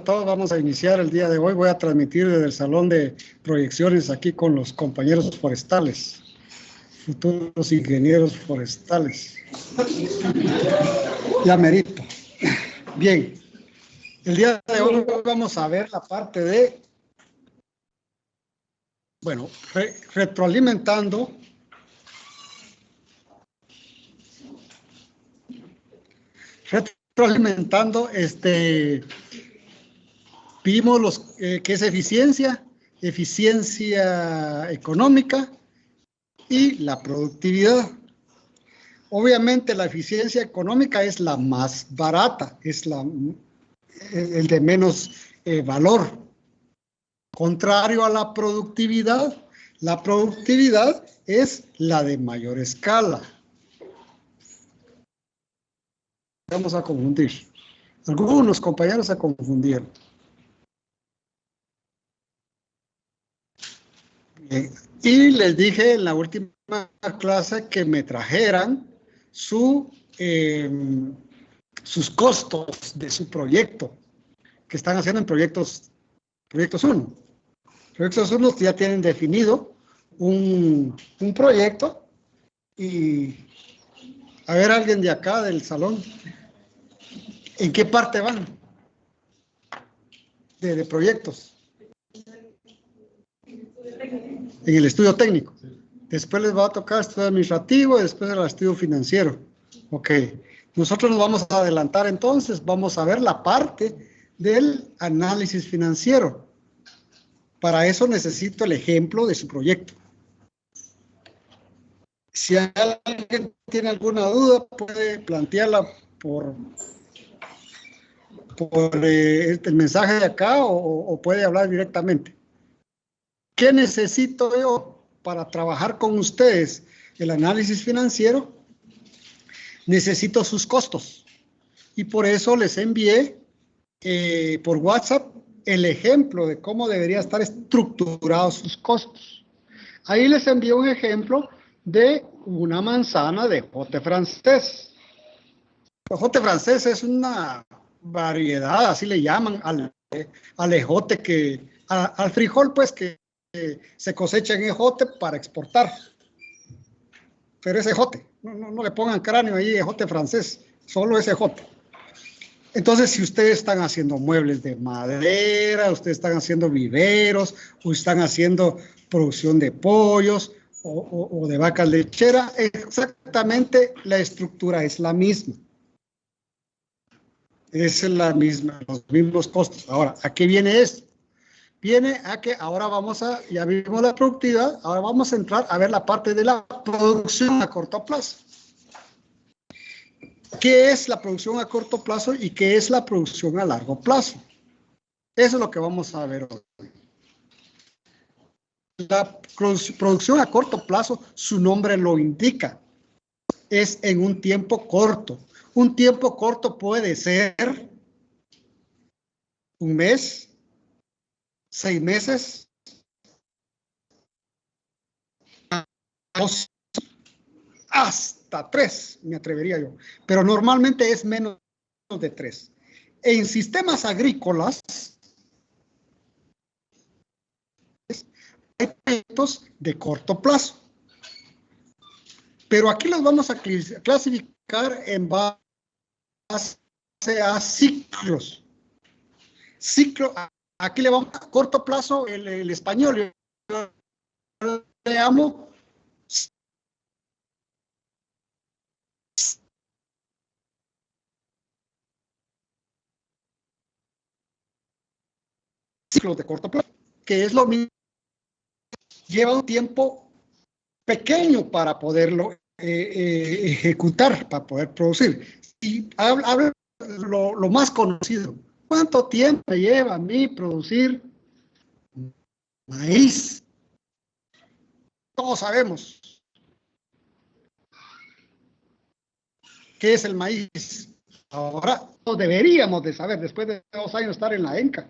todos, vamos a iniciar el día de hoy. Voy a transmitir desde el salón de proyecciones aquí con los compañeros forestales, futuros ingenieros forestales. Ya merito. Bien, el día de hoy vamos a ver la parte de, bueno, retroalimentando vimos que es eficiencia económica y la productividad. Obviamente la eficiencia económica es la más barata, es el de menos valor. Contrario a la productividad es la de mayor escala. Vamos a confundir. Algunos compañeros se confundieron. Y les dije en la última clase que me trajeran sus costos de su proyecto que están haciendo en proyectos 1. Proyectos 1 ya tienen definido un proyecto y a ver, alguien de acá del salón, ¿en qué parte van de proyectos? En el estudio técnico. Después les va a tocar estudio administrativo y después el estudio financiero. Ok. Nosotros nos vamos a adelantar entonces, vamos a ver la parte del análisis financiero. Para eso necesito el ejemplo de su proyecto. Si alguien tiene alguna duda, puede plantearla por el mensaje de acá o puede hablar directamente. ¿Qué necesito yo para trabajar con ustedes el análisis financiero? Necesito sus costos. Y por eso les envié por WhatsApp el ejemplo de cómo debería estar estructurados sus costos. Ahí les envié un ejemplo de una manzana de ejote francés. El ejote francés es una variedad, así le llaman al ejote al frijol, pues, que se cosecha en ejote para exportar. Pero es ejote, no le pongan cráneo ahí, ejote francés, solo es ejote. Entonces, si ustedes están haciendo muebles de madera, ustedes están haciendo viveros, o están haciendo producción de pollos o de vacas lecheras, exactamente la estructura es la misma. Es la misma, los mismos costos. Ahora, ¿a qué viene esto? Viene a que ahora ya vimos la productividad, ahora vamos a entrar a ver la parte de la producción a corto plazo. ¿Qué es la producción a corto plazo y qué es la producción a largo plazo? Eso es lo que vamos a ver hoy. La producción a corto plazo, su nombre lo indica, es en un tiempo corto. Un tiempo corto puede ser un mes, 6 meses, hasta 3, me atrevería yo. Pero normalmente es menos de 3. En sistemas agrícolas, hay proyectos de corto plazo. Pero aquí los vamos a clasificar en base a ciclos. Aquí le vamos a corto plazo, el español, yo le llamo ciclos de corto plazo, que es lo mismo, lleva un tiempo pequeño para poderlo ejecutar, para poder producir. Y habla lo más conocido. ¿Cuánto tiempo me lleva a mí producir maíz? Todos sabemos qué es el maíz. Ahora deberíamos de saber, después de 2 años estar en la ENCA,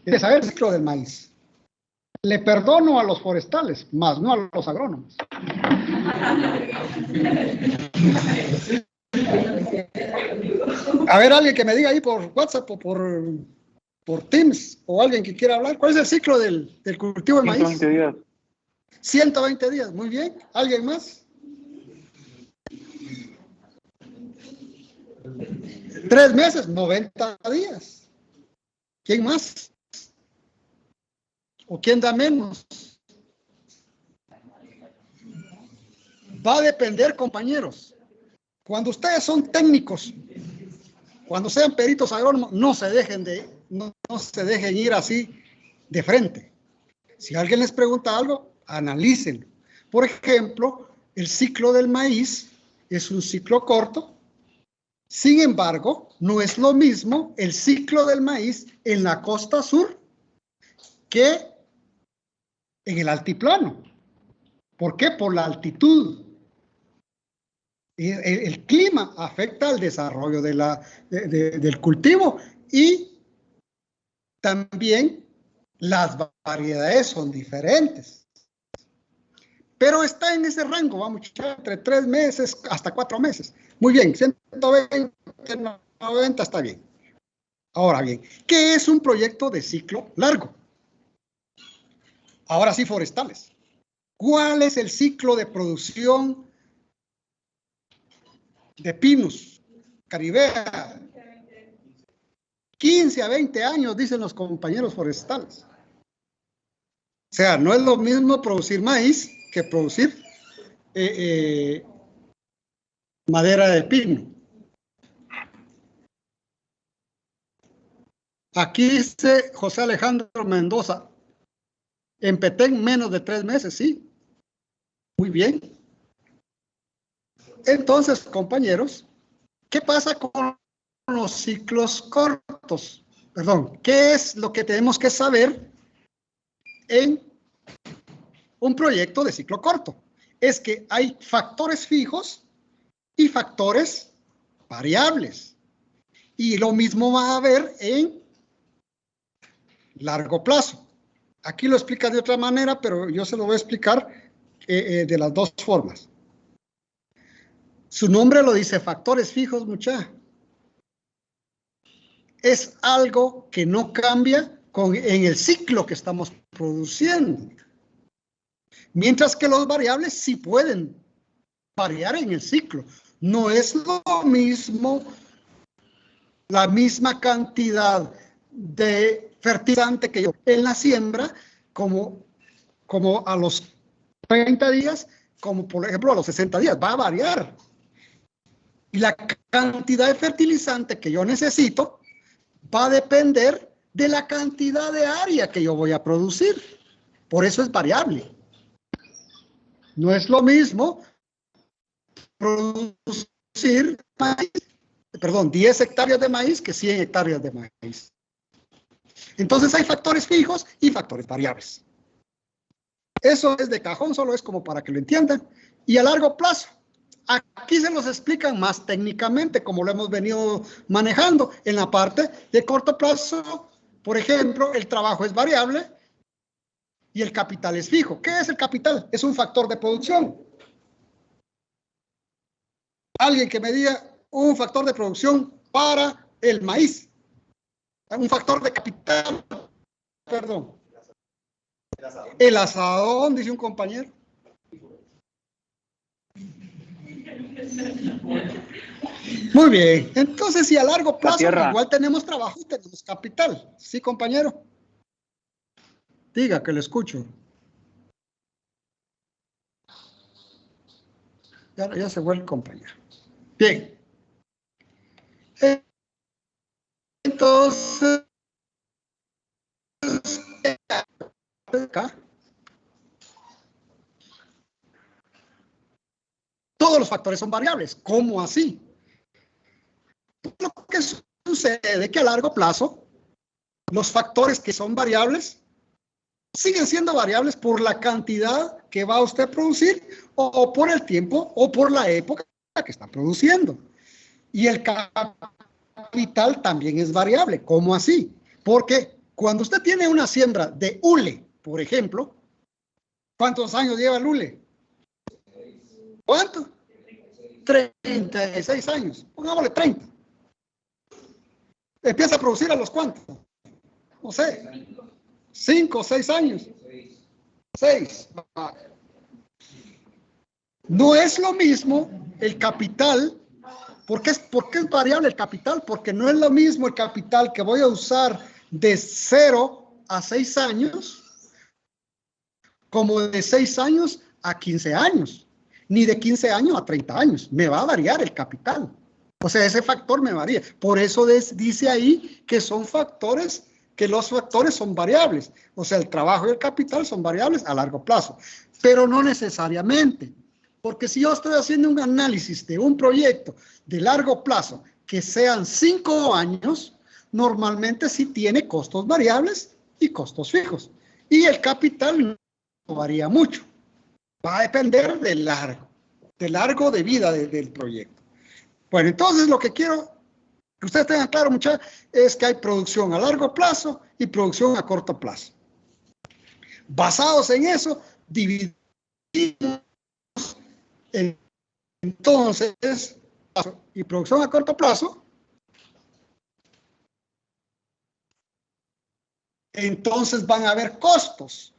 de saber el ciclo del maíz. Le perdono a los forestales, más no a los agrónomos. A ver, alguien que me diga ahí por WhatsApp o por Teams, o alguien que quiera hablar. ¿Cuál es el ciclo del cultivo de maíz? 120 días. 120 días, muy bien. ¿Alguien más? 3 meses, 90 días. ¿Quién más? ¿O quién da menos? Va a depender, compañeros. Cuando ustedes son técnicos, cuando sean peritos agrónomos, no se dejen ir así de frente. Si alguien les pregunta algo, analícenlo. Por ejemplo, el ciclo del maíz es un ciclo corto. Sin embargo, no es lo mismo el ciclo del maíz en la costa sur que en el altiplano. ¿Por qué? Por la altitud. El clima afecta al desarrollo del cultivo y también las variedades son diferentes. Pero está en ese rango, vamos, entre 3 meses hasta 4 meses. Muy bien, 120, 90 está bien. Ahora bien, ¿qué es un proyecto de ciclo largo? Ahora sí, forestales. ¿Cuál es el ciclo de producción de Pinus, Caribea? 15 a 20 años, dicen los compañeros forestales. O sea, no es lo mismo producir maíz que producir madera de pino. Aquí dice José Alejandro Mendoza, en Petén menos de 3 meses, sí. Muy bien. Entonces, compañeros, ¿qué pasa con los ciclos cortos? Perdón, ¿qué es lo que tenemos que saber en un proyecto de ciclo corto? Es que hay factores fijos y factores variables. Y lo mismo va a haber en largo plazo. Aquí lo explica de otra manera, pero yo se lo voy a explicar de las dos formas. Su nombre lo dice, factores fijos, muchachos. Es algo que no cambia en el ciclo que estamos produciendo. Mientras que los variables sí pueden variar en el ciclo. No es lo mismo la misma cantidad de fertilizante que yo en la siembra como a los 30 días, como por ejemplo a los 60 días. Va a variar. Y la cantidad de fertilizante que yo necesito va a depender de la cantidad de área que yo voy a producir. Por eso es variable. No es lo mismo producir maíz, 10 hectáreas de maíz que 100 hectáreas de maíz. Entonces hay factores fijos y factores variables. Eso es de cajón, solo es como para que lo entiendan. Y a largo plazo, aquí se los explican más técnicamente, como lo hemos venido manejando. En la parte de corto plazo, por ejemplo, el trabajo es variable y el capital es fijo. ¿Qué es el capital? Es un factor de producción. Alguien que me diga un factor de producción para el maíz. Un factor de capital, perdón. El asadón, dice un compañero. Muy bien. Entonces, si a largo plazo igual tenemos trabajo y tenemos capital. ¿Sí, compañero? Diga que le escucho. Ya se fue el compañero. Bien. Entonces, acá, todos los factores son variables. ¿Cómo así? Lo que sucede es que a largo plazo, los factores que son variables siguen siendo variables por la cantidad que va a usted a producir o por el tiempo o por la época que está produciendo. Y el capital también es variable. ¿Cómo así? Porque cuando usted tiene una siembra de hule, por ejemplo, ¿cuántos años lleva el hule? ¿Cuánto? 36 años, pongámosle 30. Empieza a producir a los cuantos, no sé, 5 o 6 años. 6. No es lo mismo el capital. ¿Por qué es variable el capital? Porque no es lo mismo el capital que voy a usar de 0 a 6 años como de 6 años a 15 años, ni de 15 años a 30 años. Me va a variar el capital. O sea, ese factor me varía. Por eso dice ahí que son factores, que los factores son variables. O sea, el trabajo y el capital son variables a largo plazo. Pero no necesariamente. Porque si yo estoy haciendo un análisis de un proyecto de largo plazo que sean 5 años, normalmente sí tiene costos variables y costos fijos. Y el capital no varía mucho. Va a depender del largo de vida del proyecto. Bueno, entonces lo que quiero que ustedes tengan claro, muchachos, es que hay producción a largo plazo y producción a corto plazo. Basados en eso, dividimos entonces y producción a corto plazo. Entonces van a haber costos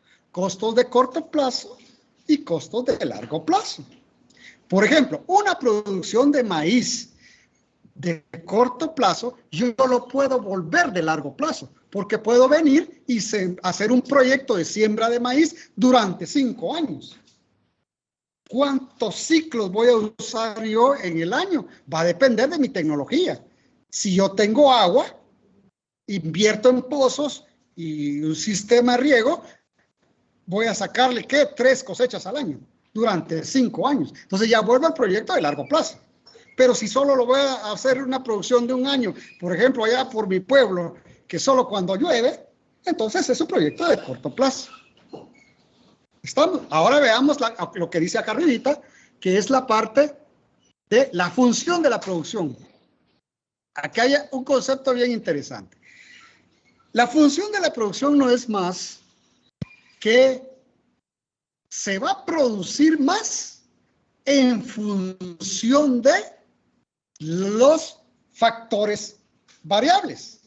de corto plazo y costos de largo plazo. Por ejemplo, una producción de maíz de corto plazo, yo lo puedo volver de largo plazo, porque puedo venir y hacer un proyecto de siembra de maíz durante 5 años. ¿Cuántos ciclos voy a usar yo en el año? Va a depender de mi tecnología. Si yo tengo agua, invierto en pozos y un sistema de riego, voy a sacarle, ¿qué? 3 cosechas al año durante 5 años. Entonces ya vuelvo al proyecto de largo plazo. Pero si solo lo voy a hacer una producción de 1 año, por ejemplo, allá por mi pueblo, que solo cuando llueve, entonces es un proyecto de corto plazo. ¿Estamos? Ahora veamos lo que dice acá arribita, que es la parte de la función de la producción. Aquí hay un concepto bien interesante. La función de la producción no es más que se va a producir más en función de los factores variables,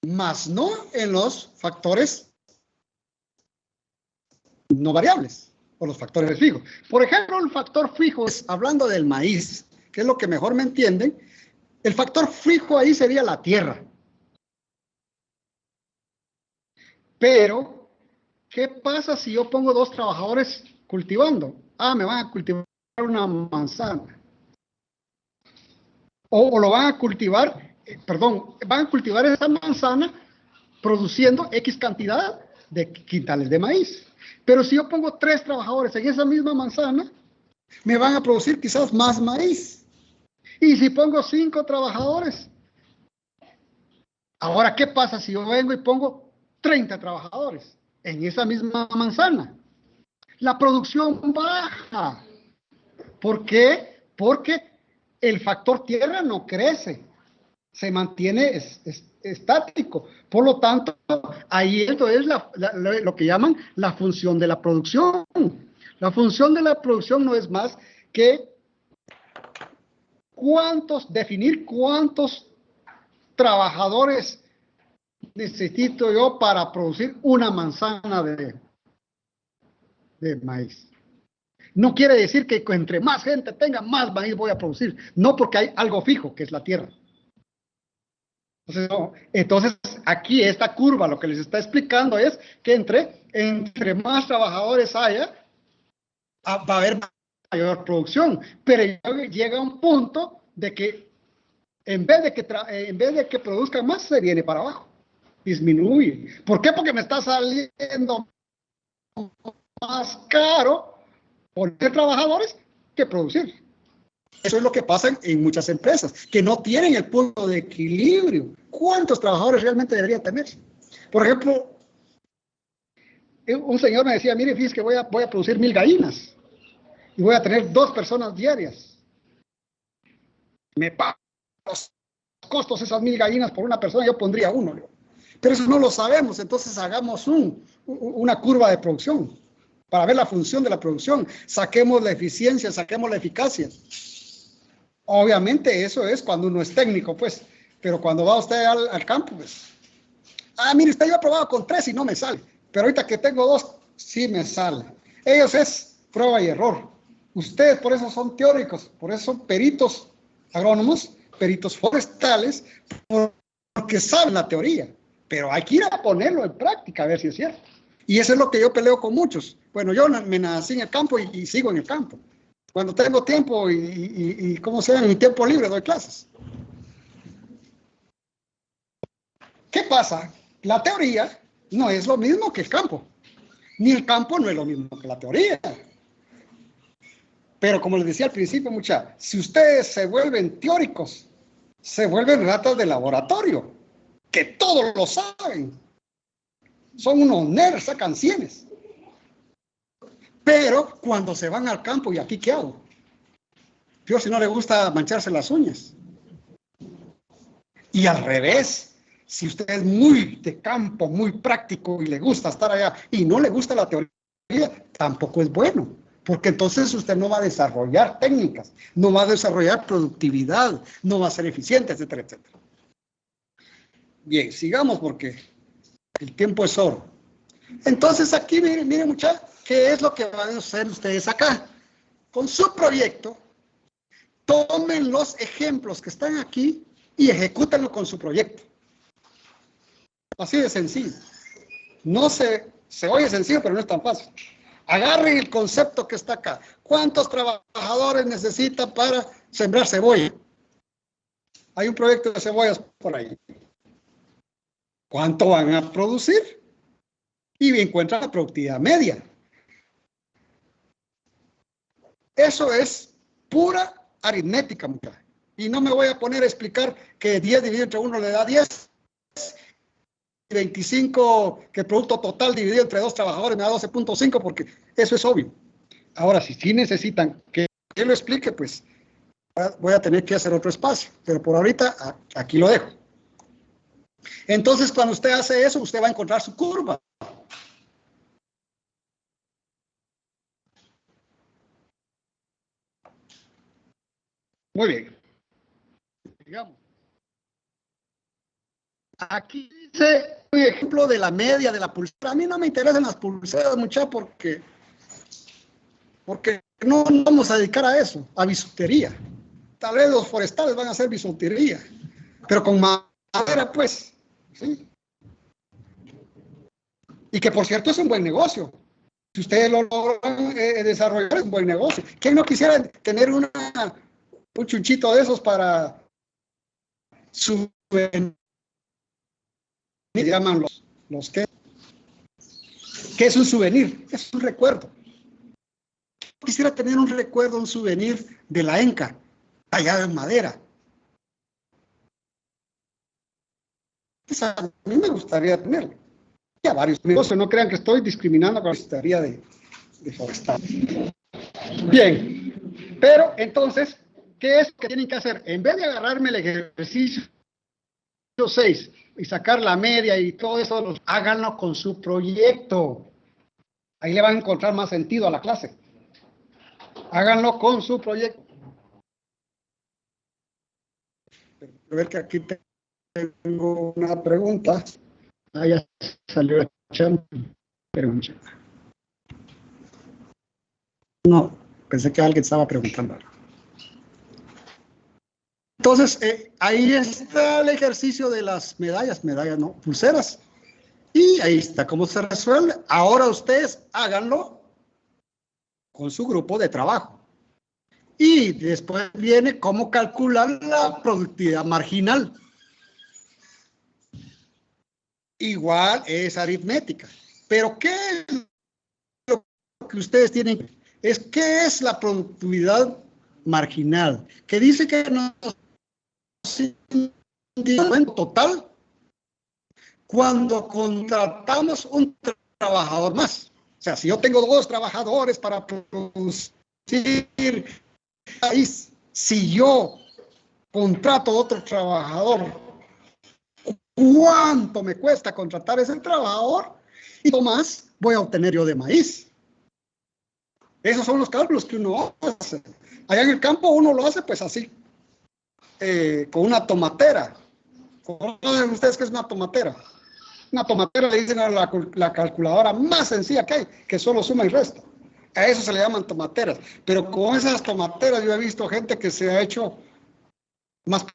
más no en los factores no variables o los factores fijos. Por ejemplo, el factor fijo es, hablando del maíz, que es lo que mejor me entienden, el factor fijo ahí sería la tierra. Pero, ¿qué pasa si yo pongo 2 trabajadores cultivando? Ah, me van a cultivar una manzana. O lo van a cultivar, van a cultivar esa manzana produciendo X cantidad de quintales de maíz. Pero si yo pongo 3 trabajadores en esa misma manzana, me van a producir quizás más maíz. Y si pongo 5 trabajadores, ahora, ¿qué pasa si yo vengo y pongo 30 trabajadores en esa misma manzana? La producción baja. ¿Por qué? Porque el factor tierra no crece, se mantiene estático. Por lo tanto, ahí esto es lo que llaman la función de la producción. La función de la producción no es más que definir cuántos trabajadores necesito yo para producir una manzana de maíz. No quiere decir que entre más gente tenga, más maíz voy a producir. No, porque hay algo fijo, que es la tierra. Entonces, aquí esta curva lo que les está explicando es que entre más trabajadores haya, va a haber mayor producción. Pero llega un punto de que en vez de que produzcan más, se viene para abajo. Disminuye. ¿Por qué? Porque me está saliendo más caro poner trabajadores que producir. Eso es lo que pasa en muchas empresas, que no tienen el punto de equilibrio. ¿Cuántos trabajadores realmente deberían tener? Por ejemplo, un señor me decía, mire, fíjese que voy a producir 1000 gallinas y voy a tener 2 personas diarias. Me pagan los costos esas 1000 gallinas por una persona, yo pondría 1. Pero eso no lo sabemos, entonces hagamos una curva de producción para ver la función de la producción. Saquemos la eficiencia, saquemos la eficacia. Obviamente eso es cuando uno es técnico, pues, pero cuando va usted al campo, pues, mire, usted yo he probado con 3 y no me sale, pero ahorita que tengo 2, sí me sale. Ellos es prueba y error. Ustedes por eso son teóricos, por eso son peritos agrónomos, peritos forestales, porque saben la teoría, pero hay que ir a ponerlo en práctica a ver si es cierto. Y eso es lo que yo peleo con muchos. Bueno, yo me nací en el campo y sigo en el campo. Cuando tengo tiempo y ¿cómo se llama? En mi tiempo libre doy clases. ¿Qué pasa? La teoría no es lo mismo que el campo. Ni el campo no es lo mismo que la teoría. Pero como les decía al principio, muchachos, si ustedes se vuelven teóricos, se vuelven ratas de laboratorio, que todos lo saben. Son unos nerds, sacan cienes. Pero cuando se van al campo, ¿y aquí qué hago? Yo si no le gusta mancharse las uñas. Y al revés, si usted es muy de campo, muy práctico y le gusta estar allá y no le gusta la teoría, tampoco es bueno. Porque entonces usted no va a desarrollar técnicas, no va a desarrollar productividad, no va a ser eficiente, etcétera, etcétera. Bien, sigamos porque el tiempo es oro. Entonces aquí, miren muchachos, ¿qué es lo que van a hacer ustedes acá? Con su proyecto, tomen los ejemplos que están aquí y ejecútenlo con su proyecto. Así de sencillo. No se oye sencillo, pero no es tan fácil. Agarren el concepto que está acá. ¿Cuántos trabajadores necesita para sembrar cebolla? Hay un proyecto de cebollas por ahí. ¿Cuánto van a producir? Y encuentran la productividad media. Eso es pura aritmética, muchachos. Y no me voy a poner a explicar que 10 dividido entre 1 le da 10. 25, que el producto total dividido entre 2 trabajadores me da 12.5, porque eso es obvio. Ahora, si sí necesitan que lo explique, pues voy a tener que hacer otro espacio. Pero por ahorita, aquí lo dejo. Entonces, cuando usted hace eso, usted va a encontrar su curva. Muy bien. Digamos. Aquí dice un ejemplo de la media de la pulsera. A mí no me interesan las pulseras, muchachos, porque no vamos a dedicar a eso, a bisutería. Tal vez los forestales van a hacer bisutería, pero con madera, pues. ¿Sí? Y que, por cierto, es un buen negocio. Si ustedes lo logran desarrollar, es un buen negocio. ¿Quién no quisiera tener un chunchito de esos para su... llaman los que es un souvenir, es un recuerdo. Quisiera tener un recuerdo, un souvenir de la Enca, tallado en madera. Pues a mí me gustaría tenerlo. Y a varios negocios, no crean que estoy discriminando con la historia de forestal. Bien, pero entonces, ¿qué es lo que tienen que hacer? En vez de agarrarme el ejercicio 6 y sacar la media y todo eso, háganlo con su proyecto. Ahí le van a encontrar más sentido a la clase. Háganlo con su proyecto. A ver que aquí tengo una pregunta. Ya salió el chat. No, pensé que alguien estaba preguntando. Entonces, ahí está el ejercicio de las medallas no, pulseras. Y ahí está cómo se resuelve. Ahora ustedes háganlo con su grupo de trabajo. Y después viene cómo calcular la productividad marginal. Igual es aritmética. Pero ¿qué es lo que ustedes tienen? ¿Qué es la productividad marginal? Que dice que no en total cuando contratamos un trabajador más. O sea, si yo tengo 2 trabajadores para producir, si yo contrato otro trabajador, ¿cuánto me cuesta contratar ese trabajador? Y más voy a obtener yo de maíz. Esos son los cálculos que uno hace. Allá en el campo uno lo hace pues así, con una tomatera. ¿Conocen ustedes qué es una tomatera? Una tomatera le dicen a la calculadora más sencilla que hay, que solo suma y resta. A eso se le llaman tomateras. Pero con esas tomateras yo he visto gente que se ha hecho más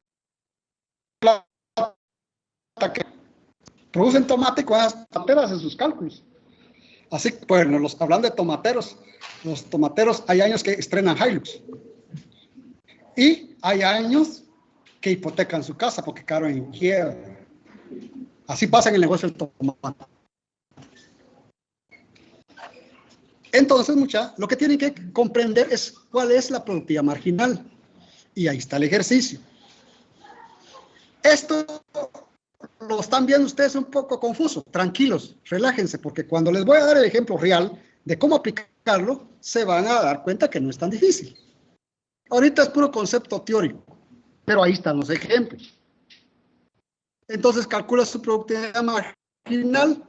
plata que producen tomate con esas tomateras en sus cálculos. Así que, bueno, hablando de tomateros, los tomateros hay años que estrenan Hilux. Y hay años que hipotecan su casa porque quedaron en quiebra. Así pasa en el negocio del tomate. Entonces, lo que tienen que comprender es cuál es la productividad marginal. Y ahí está el ejercicio. Esto lo están viendo ustedes un poco confuso. Tranquilos, relájense, porque cuando les voy a dar el ejemplo real de cómo aplicarlo, se van a dar cuenta que no es tan difícil. Ahorita es puro concepto teórico, pero ahí están los ejemplos. Entonces calcula su productividad marginal.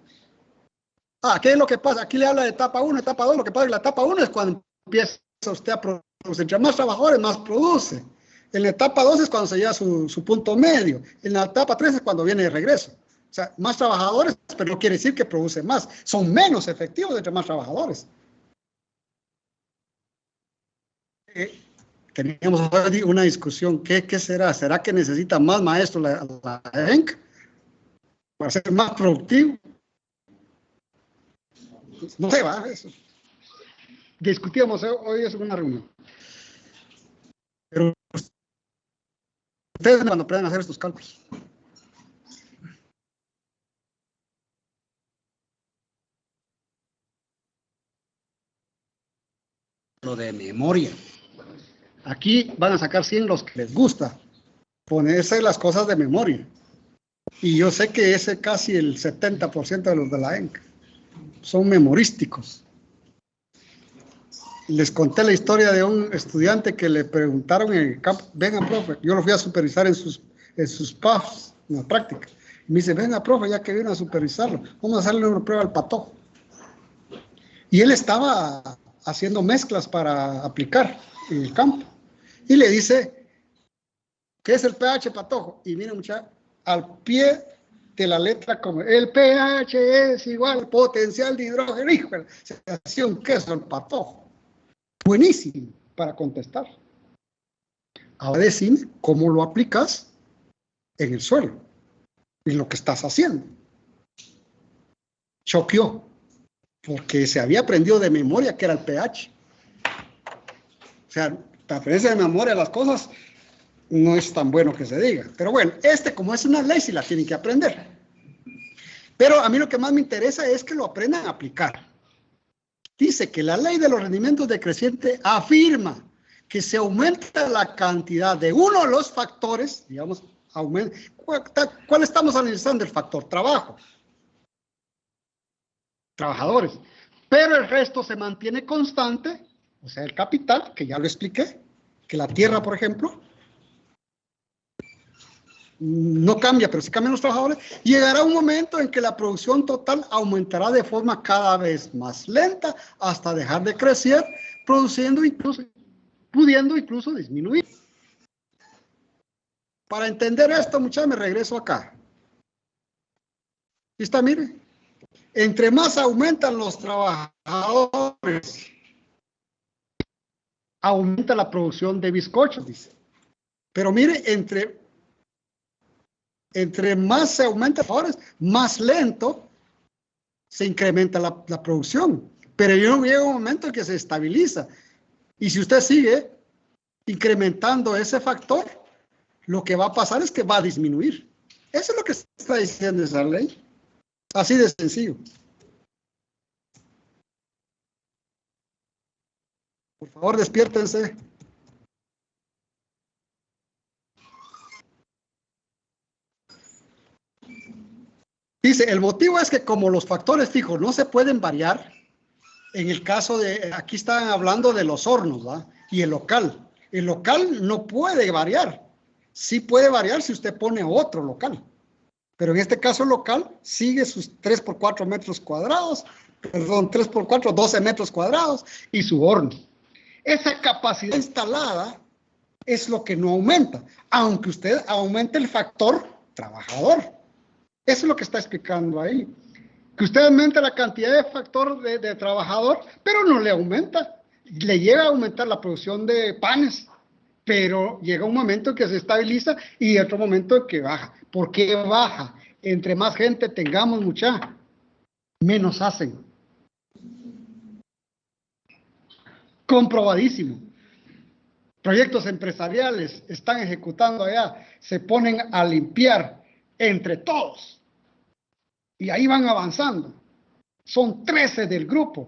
¿Qué es lo que pasa? Aquí le habla de etapa 1, etapa 2. Lo que pasa es que la etapa 1 es cuando empieza usted a producir. Entre más trabajadores, más produce. En la etapa 2 es cuando se llega a su punto medio. En la etapa 3 es cuando viene de regreso. O sea, más trabajadores, pero no quiere decir que produce más. Son menos efectivos entre más trabajadores. Teníamos hoy una discusión. ¿Qué será? ¿Será que necesita más maestros la ENC para ser más productivo? No sé, va. Eso. Discutíamos hoy es una reunión. Pero ustedes cuando aprendan a hacer estos cálculos. Lo de memoria. Aquí van a sacar 100 los que les gusta ponerse las cosas de memoria. Y yo sé que ese casi el 70% de los de la ENC son memorísticos. Les conté la historia de un estudiante que le preguntaron en el campo, venga, profe, yo lo fui a supervisar en sus PAFs, en la práctica. Y me dice, venga, profe, ya que vino a supervisarlo, vamos a hacerle una prueba al patojo. Y él estaba haciendo mezclas para aplicar en el campo. Y le dice, ¿qué es el pH, patojo? Y mira, muchachos, al pie de la letra, como el pH es igual potencial de hidrógeno. Híjole, se hacía un queso el patojo. Buenísimo para contestar. Ahora decime cómo lo aplicas en el suelo, en lo que estás haciendo. Choqueó, porque se había aprendido de memoria que era el pH. O sea, para aprenderse de memoria las cosas no es tan bueno que se diga. Pero bueno, como es una ley, sí la tienen que aprender. Pero a mí lo que más me interesa es que lo aprendan a aplicar. Dice que la ley de los rendimientos decrecientes afirma que se aumenta la cantidad de uno de los factores, digamos, ¿cuál estamos analizando? El factor trabajo. Trabajadores. Pero el resto se mantiene constante, o sea, el capital, que ya lo expliqué, que la tierra, por ejemplo, no cambia, pero sí cambian los trabajadores. Llegará un momento en que la producción total aumentará de forma cada vez más lenta hasta dejar de crecer, pudiendo incluso disminuir. Para entender esto, muchachos, me regreso acá. ¿Y está? Mire. Entre más aumentan los trabajadores, aumenta la producción de bizcochos, dice. Pero mire, entre más se aumenta los trabajadores, más lento se incrementa la producción. Pero llega un momento en que se estabiliza. Y si usted sigue incrementando ese factor, lo que va a pasar es que va a disminuir. Eso es lo que está diciendo esa ley. Así de sencillo. Por favor, despiértense. Dice, el motivo es que como los factores fijos no se pueden variar, en el caso de, aquí están hablando de los hornos, ¿verdad? Y el local. El local no puede variar. Sí puede variar si usted pone otro local. Pero en este caso local sigue sus 3 por 4 metros cuadrados, perdón, 3 por 4, 12 metros cuadrados y su horno. Esa capacidad instalada es lo que no aumenta, aunque usted aumente el factor trabajador. Eso es lo que está explicando ahí. Que usted aumenta la cantidad de factor de trabajador, pero no le aumenta. Le llega a aumentar la producción de panes, pero llega un momento en que se estabiliza y otro momento en que baja. ¿Por qué baja? Entre más gente tengamos, mucha, menos hacen. Comprobadísimo. Proyectos empresariales están ejecutando allá, se ponen a limpiar entre todos y ahí van avanzando. Son 13 del grupo.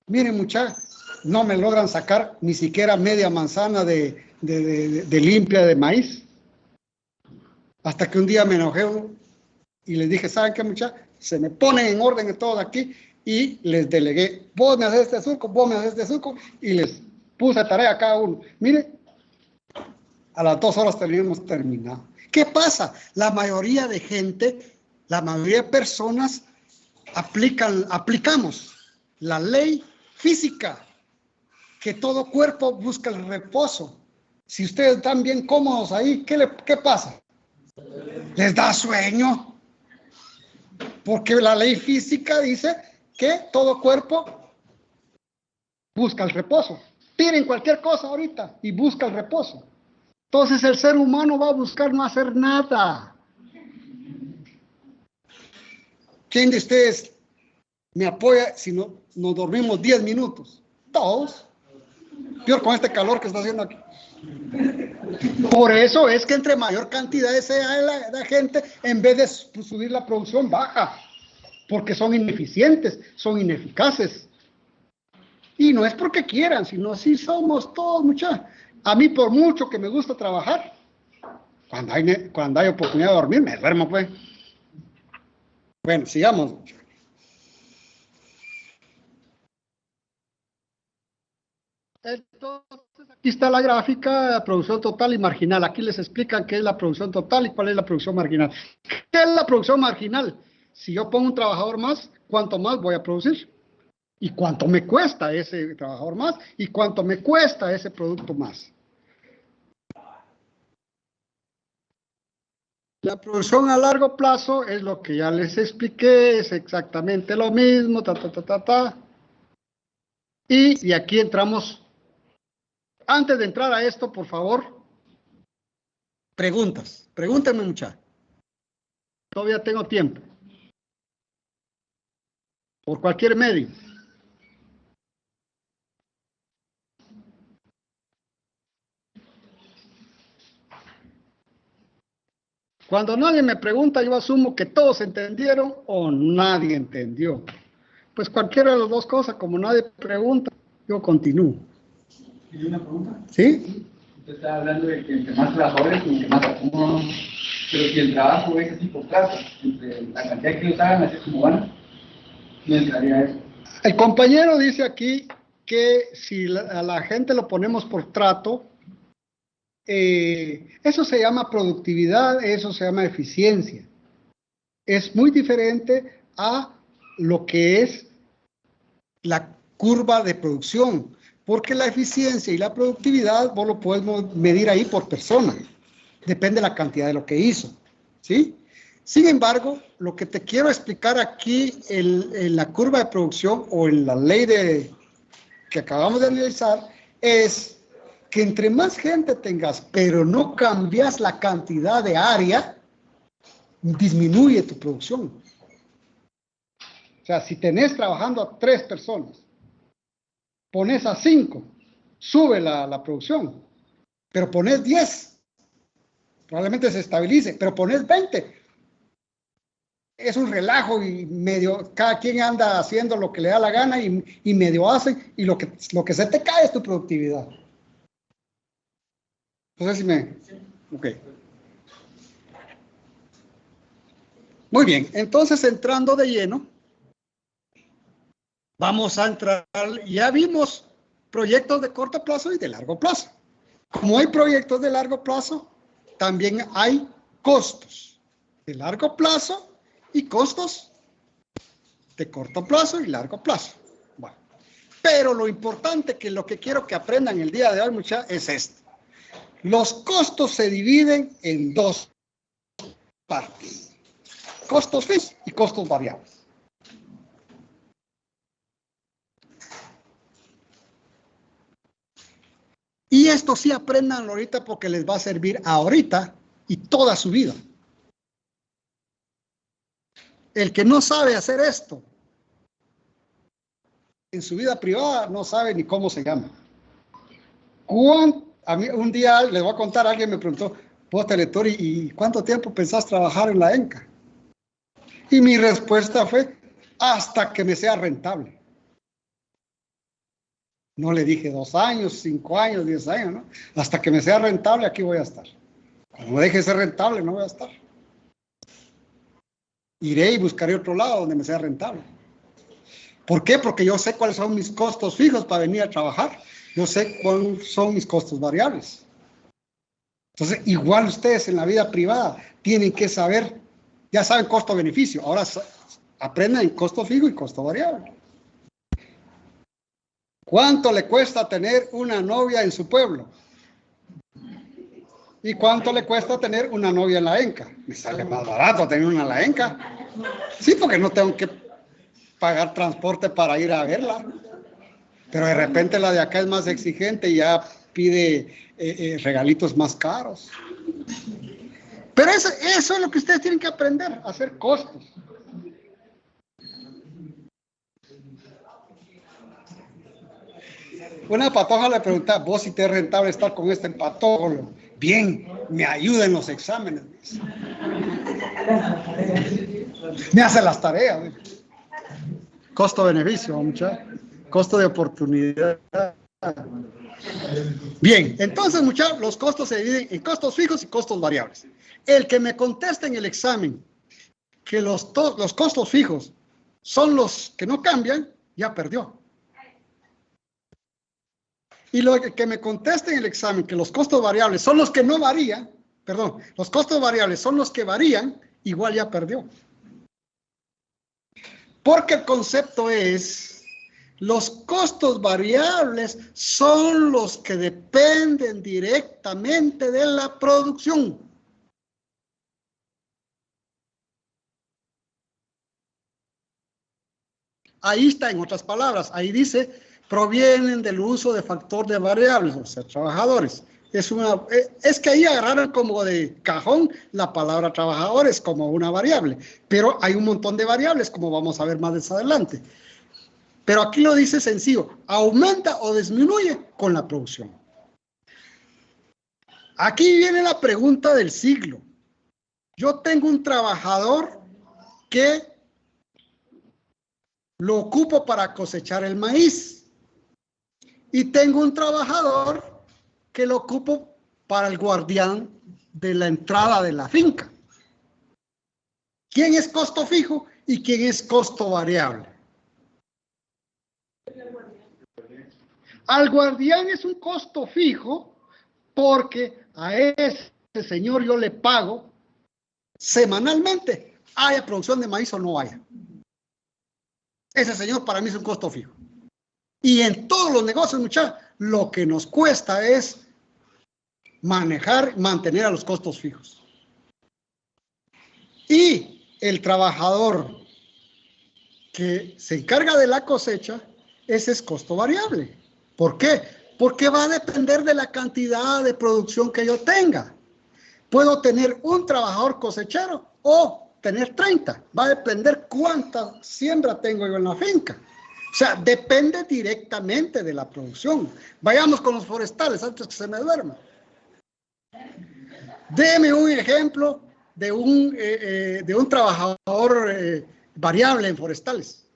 Miren, muchachos, no me logran sacar ni siquiera media manzana de limpia de maíz. Hasta que un día me enojé y les dije, ¿saben qué, muchachos? Se me ponen en orden de todo aquí y les delegué, vos me haces este surco, vos me haces este surco, y les puse tarea a cada uno. Mire, a las 2 horas teníamos terminado. ¿Qué pasa? La mayoría de gente, la mayoría de personas aplicamos la ley física, que todo cuerpo busca el reposo. Si ustedes están bien cómodos ahí, ¿qué pasa? Les da sueño. Porque la ley física dice que todo cuerpo busca el reposo. Tiren cualquier cosa ahorita y busca el reposo. Entonces el ser humano va a buscar no hacer nada. ¿Quién de ustedes me apoya si no nos dormimos 10 minutos? Todos. Peor con este calor que está haciendo aquí. Por eso es que entre mayor cantidad sea la gente, en vez de subir la producción, baja. Porque son ineficientes, son ineficaces. Y no es porque quieran, sino así somos todos, muchachos. A mí, por mucho que me gusta trabajar, cuando hay oportunidad de dormir, me duermo, pues. Bueno, sigamos. Entonces, aquí está la gráfica de producción total y marginal. Aquí les explican qué es la producción total y cuál es la producción marginal. ¿Qué es la producción marginal? Si yo pongo un trabajador más, ¿cuánto más voy a producir? ¿Y cuánto me cuesta ese trabajador más? ¿Y cuánto me cuesta ese producto más? La producción a largo plazo es lo que ya les expliqué, es exactamente lo mismo, Y aquí entramos. Antes de entrar a esto, por favor, preguntas. Pregúntenme, muchachos. Todavía tengo tiempo. Por cualquier medio. Cuando nadie me pregunta, yo asumo que todos entendieron o nadie entendió. Pues cualquiera de las dos cosas, como nadie pregunta, yo continúo. ¿Tiene una pregunta? ¿Sí? Usted está hablando de que entre más trabajadores, entre más acumulan. Pero si el trabajo es tipo trato, entre la cantidad que ellos hagan, así como van, no entraría eso. El compañero dice aquí que si a la gente lo ponemos por trato, eso se llama productividad, eso se llama eficiencia. Es muy diferente a lo que es la curva de producción, porque la eficiencia y la productividad vos lo podemos medir ahí por persona, depende de la cantidad de lo que hizo, ¿sí? Sin embargo, lo que te quiero explicar aquí en la curva de producción o en la ley que acabamos de analizar es que entre más gente tengas, pero no cambias la cantidad de área, disminuye tu producción. O sea, si tenés trabajando a 3 personas, pones a 5, sube la producción, pero pones 10, probablemente se estabilice, pero pones 20. Es un relajo y medio, cada quien anda haciendo lo que le da la gana y medio hace, y lo que se te cae es tu productividad. No sé si me... Ok. Muy bien, entonces entrando de lleno, vamos a entrar, ya vimos proyectos de corto plazo y de largo plazo. Como hay proyectos de largo plazo, también hay costos de largo plazo y costos de corto plazo y largo plazo. Bueno, pero lo importante, que lo que quiero que aprendan el día de hoy, muchachos, es esto. Los costos se dividen en dos partes. Costos fijos y costos variables. Y esto sí aprendan ahorita porque les va a servir ahorita y toda su vida. El que no sabe hacer esto en su vida privada no sabe ni cómo se llama. A mí un día les voy a contar, alguien me preguntó, vos Teletor, ¿y cuánto tiempo pensás trabajar en la ENCA? Y mi respuesta fue, hasta que me sea rentable. No le dije 2 años, 5 años, 10 años, ¿no? Hasta que me sea rentable, aquí voy a estar. Cuando me deje de ser rentable, no voy a estar. Iré y buscaré otro lado donde me sea rentable. ¿Por qué? Porque yo sé cuáles son mis costos fijos para venir a trabajar. Yo sé cuáles son mis costos variables. Entonces, igual ustedes en la vida privada tienen que saber, ya saben costo-beneficio, ahora aprendan costo fijo y costo variable. ¿Cuánto le cuesta tener una novia en su pueblo? ¿Y cuánto le cuesta tener una novia en la ENCA? Me sale más barato tener una en la ENCA. Sí, porque no tengo que pagar transporte para ir a verla. Pero de repente la de acá es más exigente y ya pide regalitos más caros. Pero eso es lo que ustedes tienen que aprender, a hacer costos. Una patoja le pregunta, vos si te es rentable estar con este patólogo. Bien, me ayuda en los exámenes. Me hace las tareas. Costo-beneficio, muchachos. Costo de oportunidad. Bien, entonces, muchachos, los costos se dividen en costos fijos y costos variables. El que me conteste en el examen que los costos fijos son los que no cambian, ya perdió. Y lo que me conteste en el examen que los costos variables son los que no varían, perdón, los costos variables son los que varían, igual ya perdió. Porque el concepto es, los costos variables son los que dependen directamente de la producción. Ahí está, en otras palabras, ahí dice, provienen del uso de factor de variables, o sea, trabajadores. Es que ahí agarraron como de cajón la palabra trabajadores como una variable, pero hay un montón de variables, como vamos a ver más adelante. Pero aquí lo dice sencillo, aumenta o disminuye con la producción. Aquí viene la pregunta del siglo. Yo tengo un trabajador que lo ocupo para cosechar el maíz. Y tengo un trabajador que lo ocupo para el guardián de la entrada de la finca. ¿Quién es costo fijo y quién es costo variable? Al guardián es un costo fijo porque a ese señor yo le pago semanalmente, haya producción de maíz o no haya. Ese señor para mí es un costo fijo. Y en todos los negocios, muchachos, lo que nos cuesta es mantener a los costos fijos. Y el trabajador que se encarga de la cosecha, ese es costo variable. ¿Por qué? Porque va a depender de la cantidad de producción que yo tenga. Puedo tener un trabajador cosechero o tener 30. Va a depender cuánta siembra tengo yo en la finca. O sea, depende directamente de la producción. Vayamos con los forestales antes que se me duerma. Deme un ejemplo de un trabajador variable en forestales.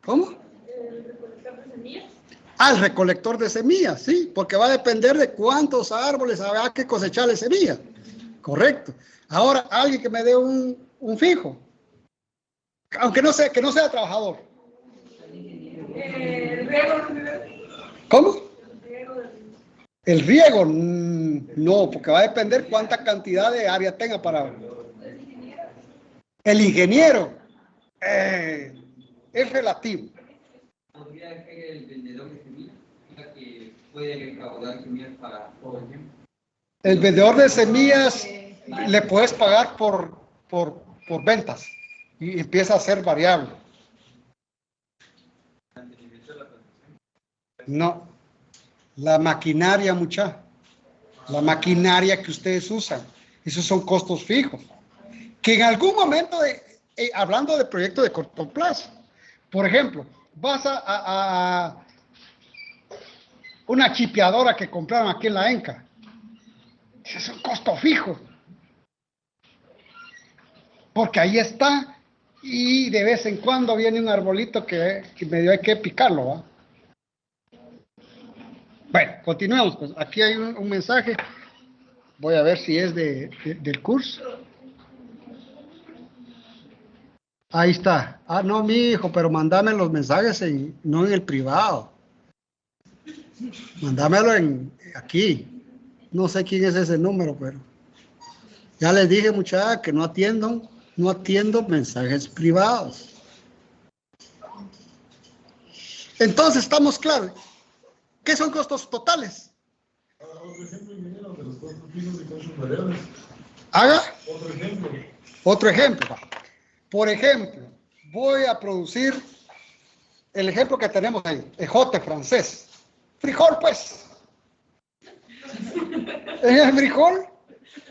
¿Cómo? ¿El recolector de semillas? Ah, el recolector de semillas, sí, porque va a depender de cuántos árboles habrá que cosecharle semillas. Correcto. Ahora, alguien que me dé un fijo, aunque que no sea trabajador. ¿El riego? ¿Cómo? El riego, no, porque va a depender cuánta cantidad de área tenga para... El ingeniero. Es relativo. ¿Podría ser el vendedor de semillas? puede recaudar semillas para todo el tiempo. El vendedor de semillas le puedes pagar por ventas y empieza a ser variable. No, la maquinaria, la maquinaria que ustedes usan, esos son costos fijos, que en algún momento, hablando de proyectos de corto plazo, por ejemplo, vas a una chipeadora que compraron aquí en la ENCA, es un costo fijo, porque ahí está, y de vez en cuando viene un arbolito que medio hay que picarlo, ¿va? Bueno, continuemos, pues aquí hay un mensaje, voy a ver si es del curso. Ahí está. Ah, no, mi hijo, pero mándame los mensajes no en el privado. Mándamelo aquí. No sé quién es ese número, pero ya les dije, muchachos, que no atiendo mensajes privados. Entonces, estamos claros. ¿Qué son costos totales? Haga. Otro ejemplo. Por ejemplo, voy a producir el ejemplo que tenemos ahí, ejote francés. Frijol, pues. En el frijol,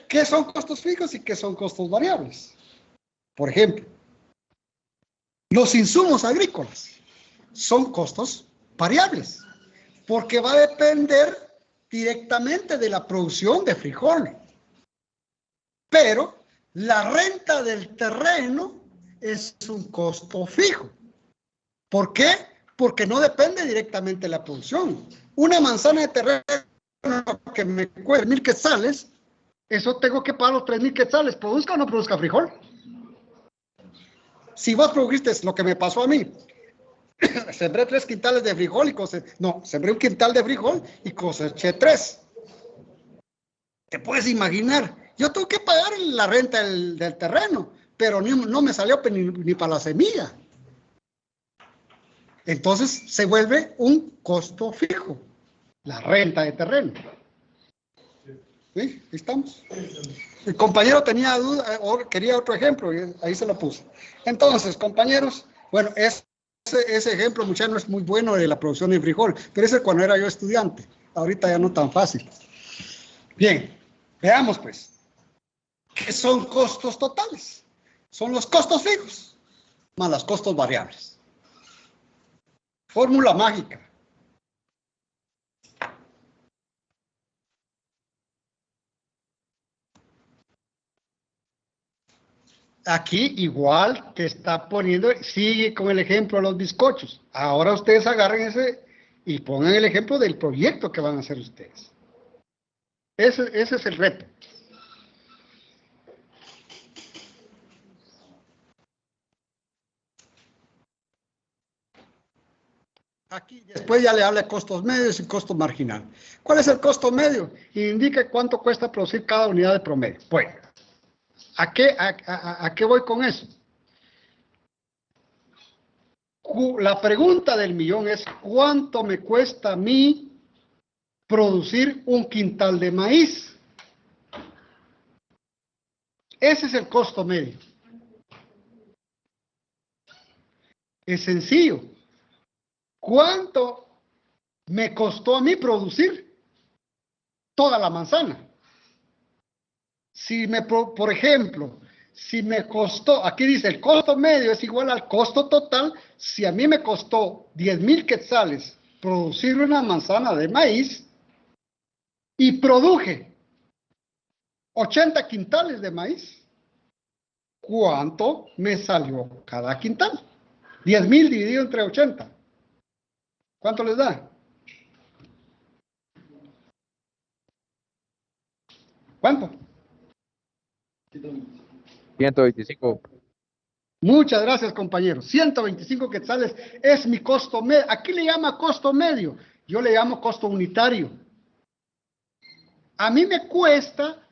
¿qué son costos fijos y qué son costos variables? Por ejemplo, los insumos agrícolas son costos variables, porque va a depender directamente de la producción de frijol. Pero la renta del terreno es un costo fijo. ¿Por qué? Porque no depende directamente de la producción. Una manzana de terreno que me cueste 1,000 quetzales, eso tengo que pagar los 3,000 quetzales, produzca o no produzca frijol. Si vos produjiste lo que me pasó a mí, sembré 3 quintales de frijol y sembré 1 quintal de frijol y coseché 3. Te puedes imaginar, yo tengo que pagar la renta del terreno, pero no me salió ni para la semilla. Entonces se vuelve un costo fijo, la renta de terreno. ¿Sí? Ahí estamos. El compañero tenía duda, o quería otro ejemplo, y ahí se lo puse. Entonces, compañeros, bueno, ese ejemplo, muchachos, no es muy bueno de la producción de frijol, pero ese cuando era yo estudiante. Ahorita ya no tan fácil. Bien, veamos pues. ¿Qué son costos totales? Son los costos fijos más los costos variables. Fórmula mágica. Aquí igual te está poniendo, sigue con el ejemplo de los bizcochos. Ahora ustedes agarren ese y pongan el ejemplo del proyecto que van a hacer ustedes. Ese es el reto. Aquí después ya le habla de costos medios y costos marginal. ¿Cuál es el costo medio? Indica cuánto cuesta producir cada unidad de promedio. Bueno, ¿a qué voy con eso? La pregunta del millón es, ¿cuánto me cuesta a mí producir 1 quintal de maíz? Ese es el costo medio. Es sencillo. ¿Cuánto me costó a mí producir toda la manzana? Por ejemplo, si me costó, aquí dice el costo medio es igual al costo total, si a mí me costó 10,000 quetzales producir una manzana de maíz y produje 80 quintales de maíz, ¿cuánto me salió cada quintal? 10,000 dividido entre 80. ¿Cuánto les da? ¿Cuánto? 125. Muchas gracias, compañeros. 125 quetzales es mi costo medio. Aquí le llama costo medio. Yo le llamo costo unitario. A mí me cuesta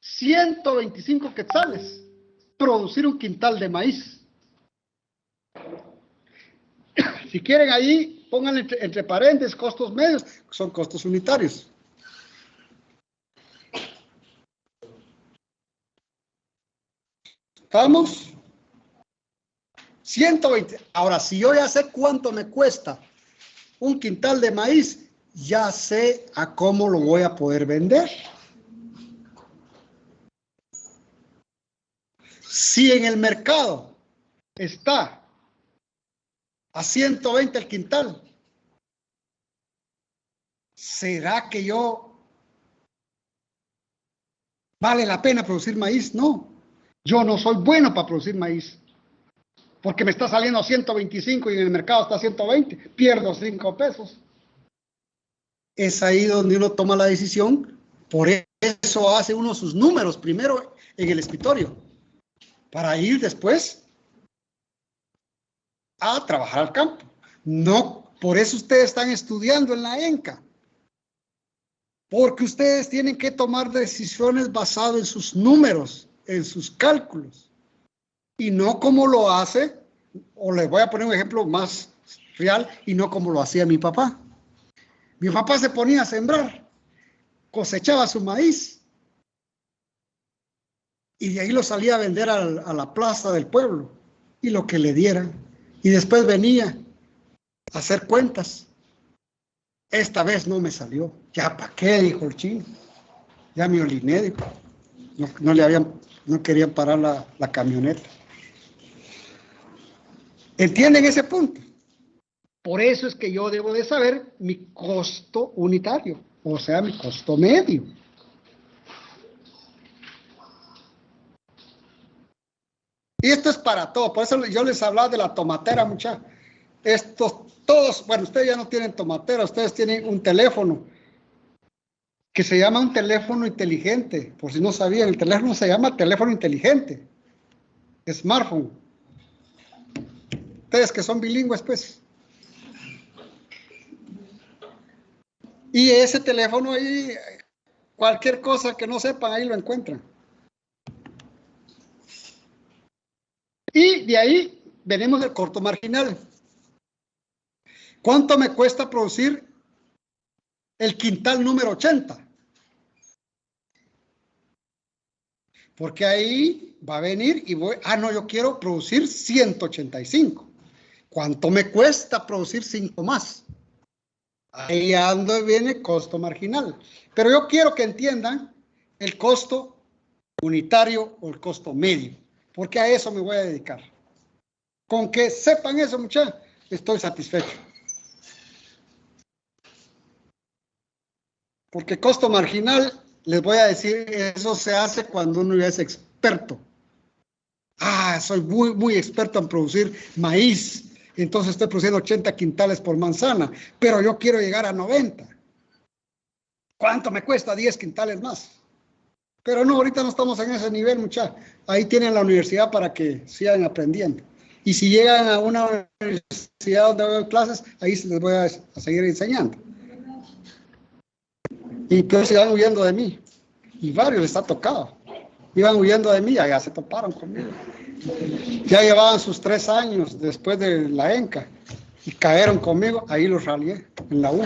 125 quetzales producir 1 quintal de maíz. Si quieren ahí, pongan entre paréntesis costos medios, son costos unitarios. ¿Estamos? 120. Ahora, si yo ya sé cuánto me cuesta un quintal de maíz, ya sé a cómo lo voy a poder vender. Si en el mercado está a 120 el quintal, ¿será que vale la pena producir maíz? No, yo no soy bueno para producir maíz, porque me está saliendo a 125 y en el mercado está a 120, pierdo 5 pesos. Es ahí donde uno toma la decisión, por eso hace uno sus números primero en el escritorio, para ir después a trabajar al campo. No, por eso ustedes están estudiando en la ENCA, porque ustedes tienen que tomar decisiones basadas en sus números, en sus cálculos, y no como lo hace, o les voy a poner un ejemplo más real, y no como lo hacía mi papá. Mi papá se ponía a sembrar, cosechaba su maíz, y de ahí lo salía a vender a la plaza del pueblo, y lo que le dieran. Y después venía a hacer cuentas. Esta vez no me salió. ¿Ya para qué? Dijo el chino. Ya me oliné, dijo. No querían parar la camioneta. ¿Entienden ese punto? Por eso es que yo debo de saber mi costo unitario, o sea, mi costo medio. Y esto es para todo. Por eso yo les hablaba de la tomatera, muchachos. Todos, bueno, ustedes ya no tienen tomatera, ustedes tienen un teléfono que se llama un teléfono inteligente. Por si no sabían, el teléfono se llama teléfono inteligente, smartphone. Ustedes que son bilingües, pues. Y ese teléfono ahí, cualquier cosa que no sepan, ahí lo encuentran. Y de ahí venimos del costo marginal. ¿Cuánto me cuesta producir el quintal número 80? Porque ahí va a venir y no, yo quiero producir 185. ¿Cuánto me cuesta producir 5 más? Ahí ando viene costo marginal. Pero yo quiero que entiendan el costo unitario o el costo medio, porque a eso me voy a dedicar. Con que sepan eso, muchachos, estoy satisfecho. Porque costo marginal, les voy a decir, eso se hace cuando uno ya es experto. Soy muy, muy experto en producir maíz. Entonces estoy produciendo 80 quintales por manzana, pero yo quiero llegar a 90. ¿Cuánto me cuesta 10 quintales más? Pero no, ahorita no estamos en ese nivel, muchachos. Ahí tienen la universidad para que sigan aprendiendo. Y si llegan a una universidad donde doy clases, ahí les voy a seguir enseñando. Y entonces iban huyendo de mí. Y varios les ha tocado. Iban huyendo de mí, allá se toparon conmigo. Ya llevaban sus 3 años después de la ENCA. Y cayeron conmigo, ahí los ralié, en la U.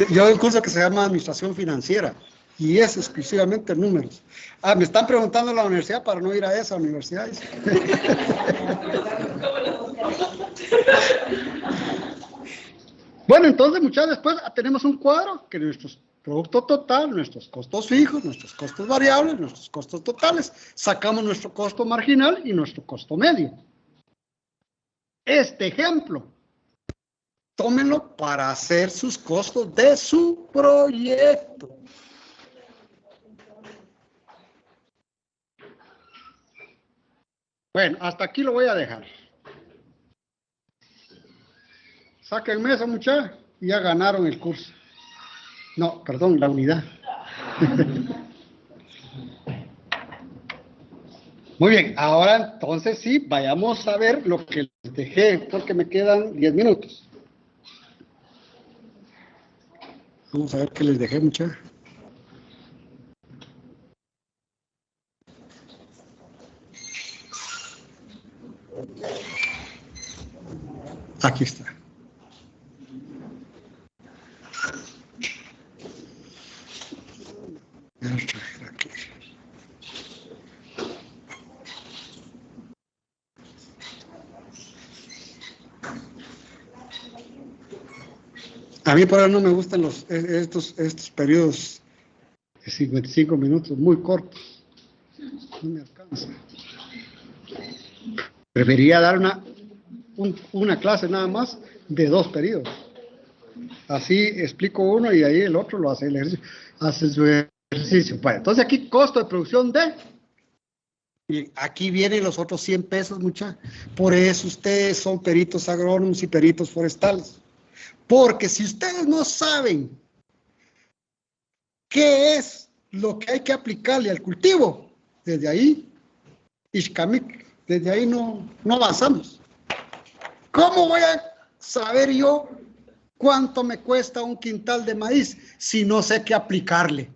Yo doy un curso que se llama Administración Financiera. Y es exclusivamente números. Me están preguntando en la universidad para no ir a esa universidad. Bueno, entonces, muchachos, después tenemos un cuadro que nuestro producto total, nuestros costos fijos, nuestros costos variables, nuestros costos totales, sacamos nuestro costo marginal y nuestro costo medio. Este ejemplo, tómenlo para hacer sus costos de su proyecto. Bueno, hasta aquí lo voy a dejar. Sáquenme eso, muchachos, y ya ganaron el curso. No, perdón, la unidad. Muy bien, ahora entonces sí, vayamos a ver lo que les dejé, porque me quedan 10 minutos. Vamos a ver qué les dejé, muchachos. Aquí está. Voy a traer aquí. A mí por ahora no me gustan estos periodos de 55 minutos, muy cortos. No me alcanza. Preferiría dar una clase nada más de 2 periodos. Así explico uno y ahí el otro lo hace el ejercicio. Hace su ejercicio. Bueno, entonces aquí costo de producción de... Y aquí vienen los otros 100 pesos, muchachos. Por eso ustedes son peritos agrónomos y peritos forestales. Porque si ustedes no saben qué es lo que hay que aplicarle al cultivo, desde ahí, Ishkamik, desde ahí no avanzamos. ¿Cómo voy a saber yo cuánto me cuesta un quintal de maíz si no sé qué aplicarle?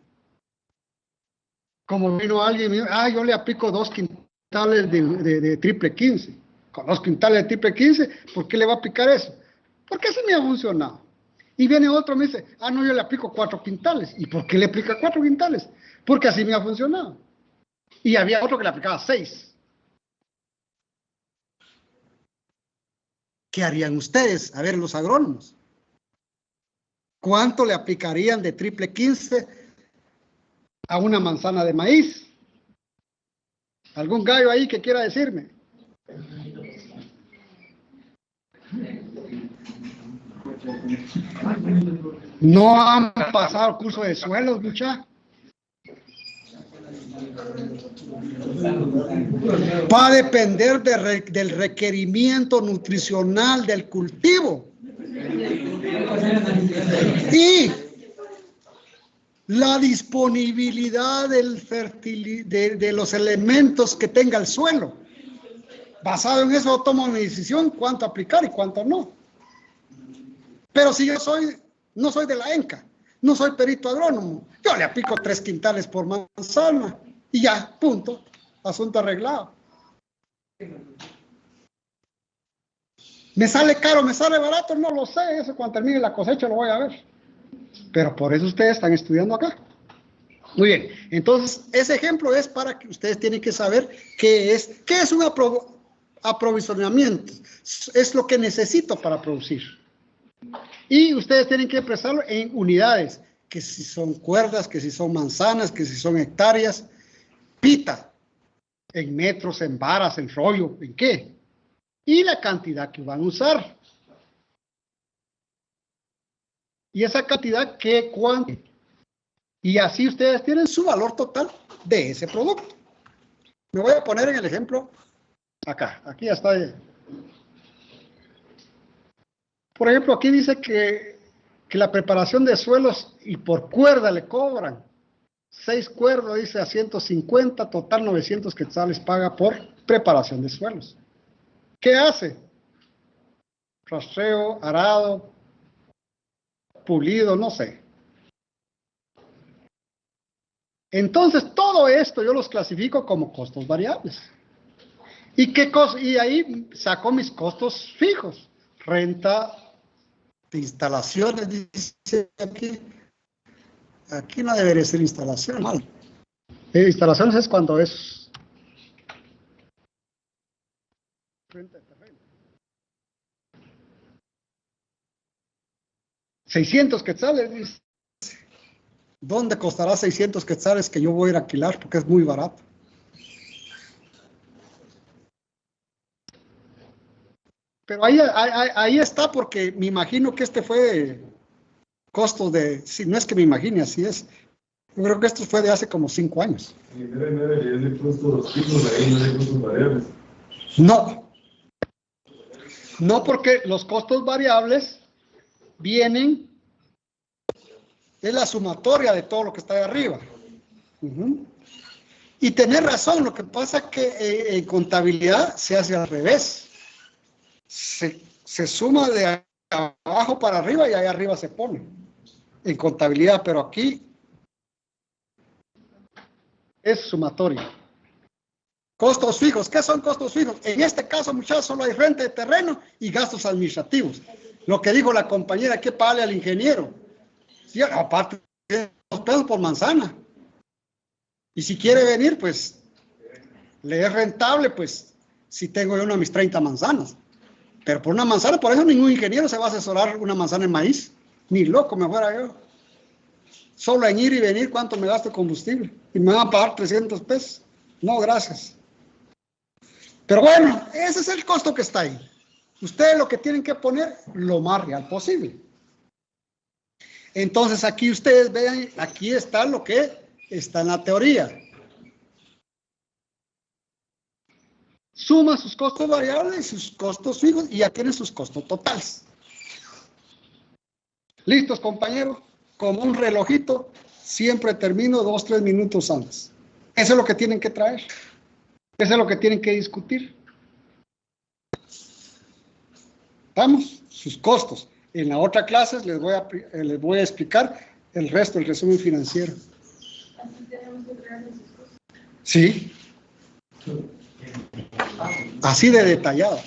Como vino alguien y me dijo, yo le aplico 2 quintales de triple 15. Con 2 quintales de triple 15, ¿por qué le va a aplicar eso? Porque así me ha funcionado. Y viene otro y me dice, no, yo le aplico 4 quintales. ¿Y por qué le aplica 4 quintales? Porque así me ha funcionado. Y había otro que le aplicaba 6. ¿Qué harían ustedes? A ver, los agrónomos. ¿Cuánto le aplicarían de triple 15 a una manzana de maíz? ¿Algún gallo ahí que quiera decirme? No han pasado el curso de suelos, muchachos. Va a depender del requerimiento nutricional del cultivo y la disponibilidad de los elementos que tenga el suelo. Basado en eso tomo mi decisión cuánto aplicar y cuánto no. Pero si yo no soy de la ENCA, no soy perito agrónomo, yo le aplico 3 quintales por manzana y ya, punto, asunto arreglado. ¿Me sale caro, me sale barato? No lo sé, eso cuando termine la cosecha lo voy a ver. Pero por eso ustedes están estudiando acá. Muy bien, entonces ese ejemplo es para que ustedes tienen que saber qué es un aprovisionamiento. Es lo que necesito para producir. Y ustedes tienen que expresarlo en unidades, que si son cuerdas, que si son manzanas, que si son hectáreas, pita, en metros, en varas, en rollo, ¿en qué? Y la cantidad que van a usar. Y esa cantidad, ¿qué cuánto? Y así ustedes tienen su valor total de ese producto. Me voy a poner en el ejemplo acá. Aquí ya está. Por ejemplo, aquí dice que la preparación de suelos y por cuerda le cobran 6 cuerdas, dice a 150, total 900 quetzales paga por preparación de suelos. ¿Qué hace? Rastreo, arado, pulido, no sé. Entonces, todo esto yo los clasifico como costos variables. Y ahí saco mis costos fijos. Renta de instalaciones, dice aquí. Aquí no debería ser instalación, mal. Instalaciones es cuando es renta de terreno. 600 quetzales, dice. ¿Dónde costará 600 quetzales que yo voy a ir a alquilar? Porque es muy barato. Pero ahí está, porque me imagino que este fue costo de, si no es que me imagine, así es. Yo creo que esto fue de hace como 5 años. No, porque los costos variables vienen de la sumatoria de todo lo que está ahí arriba. Y tener razón, lo que pasa es que en contabilidad se hace al revés. Se suma de abajo para arriba y ahí arriba se pone. En contabilidad, pero aquí es sumatoria. Costos fijos. ¿Qué son costos fijos? En este caso, muchachos, solo hay renta de terreno y gastos administrativos. Lo que dijo la compañera, hay que pagarle al ingeniero. Sí, aparte de $2 por manzana. Y si quiere venir, pues, le es rentable, pues, si tengo yo una de mis 30 manzanas. Pero por una manzana, por eso ningún ingeniero se va a asesorar una manzana en maíz. Ni loco me fuera yo. Solo en ir y venir, ¿cuánto me gasto de combustible? Y me van a pagar 300 pesos. No, gracias. Pero bueno, ese es el costo que está ahí. Ustedes lo que tienen que poner lo más real posible. Entonces aquí ustedes vean, aquí está lo que está en la teoría. Suma sus costos variables y sus costos fijos y ya tienen sus costos totales. ¿Listos, compañeros? Como un relojito, siempre termino 2-3 minutos antes. Eso es lo que tienen que traer. Eso es lo que tienen que discutir. Vamos, sus costos. En la otra clase les voy a explicar el resto del resumen financiero. Sí. Así de detallado.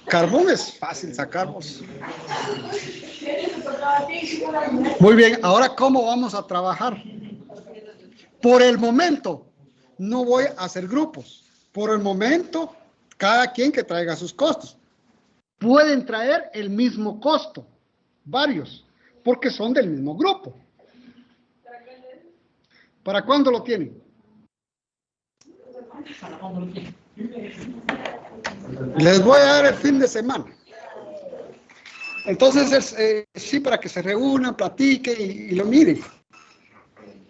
Carbón es fácil sacarlos. Muy bien, ahora ¿cómo vamos a trabajar? Por el momento no voy a hacer grupos. Por el momento, cada quien que traiga sus costos. Pueden traer el mismo costo, varios, porque son del mismo grupo. ¿Para cuándo lo tienen? Les voy a dar el fin de semana. Entonces, sí, para que se reúnan, platiquen y lo miren.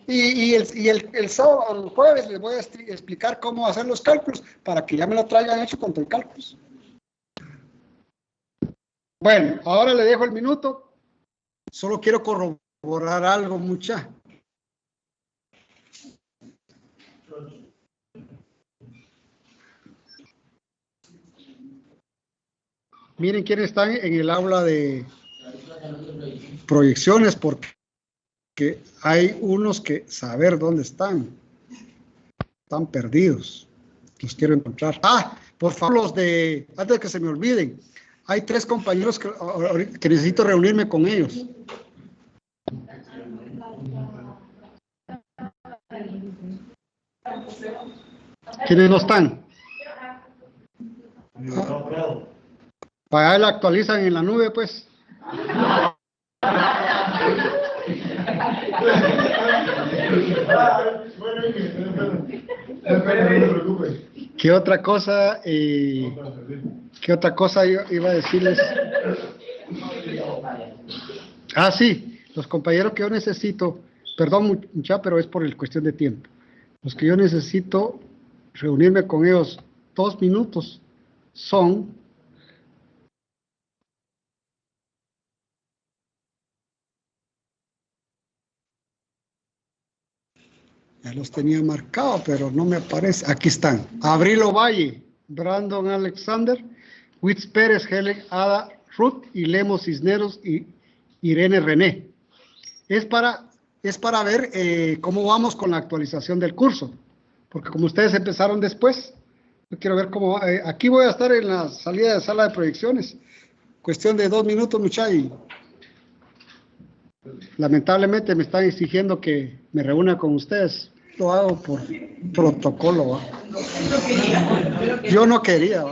Y el sábado, el jueves, les voy a explicar cómo hacer los cálculos para que ya me lo traigan hecho con todo el cálculo. Bueno, ahora le dejo el minuto. Solo quiero corroborar algo, mucha. Miren quiénes están en el aula de proyecciones, porque hay unos que saber dónde están. Están perdidos. Los quiero encontrar. Ah, por favor, los de, antes de que se me olviden, hay 3 compañeros que necesito reunirme con ellos. ¿Quiénes no están? Para allá la actualizan en la nube, pues. ¿Qué otra cosa? ¿Qué otra cosa yo iba a decirles? Ah, sí, los compañeros que yo necesito, perdón mucha, pero es por el cuestión de tiempo. Los que yo necesito reunirme con ellos 2 minutos son ya los tenía marcados, pero no me aparece. Aquí están. Abril Ovalle, Brandon Alexander, Witz Pérez, Helen Ada Ruth y Lemos Cisneros y Irene René. Es para ver cómo vamos con la actualización del curso. Porque como ustedes empezaron después, yo quiero ver cómo... aquí voy a estar en la salida de sala de proyecciones. Cuestión de 2 minutos, muchachos. Lamentablemente me están exigiendo que me reúna con ustedes. Lo hago por protocolo. Yo no quería.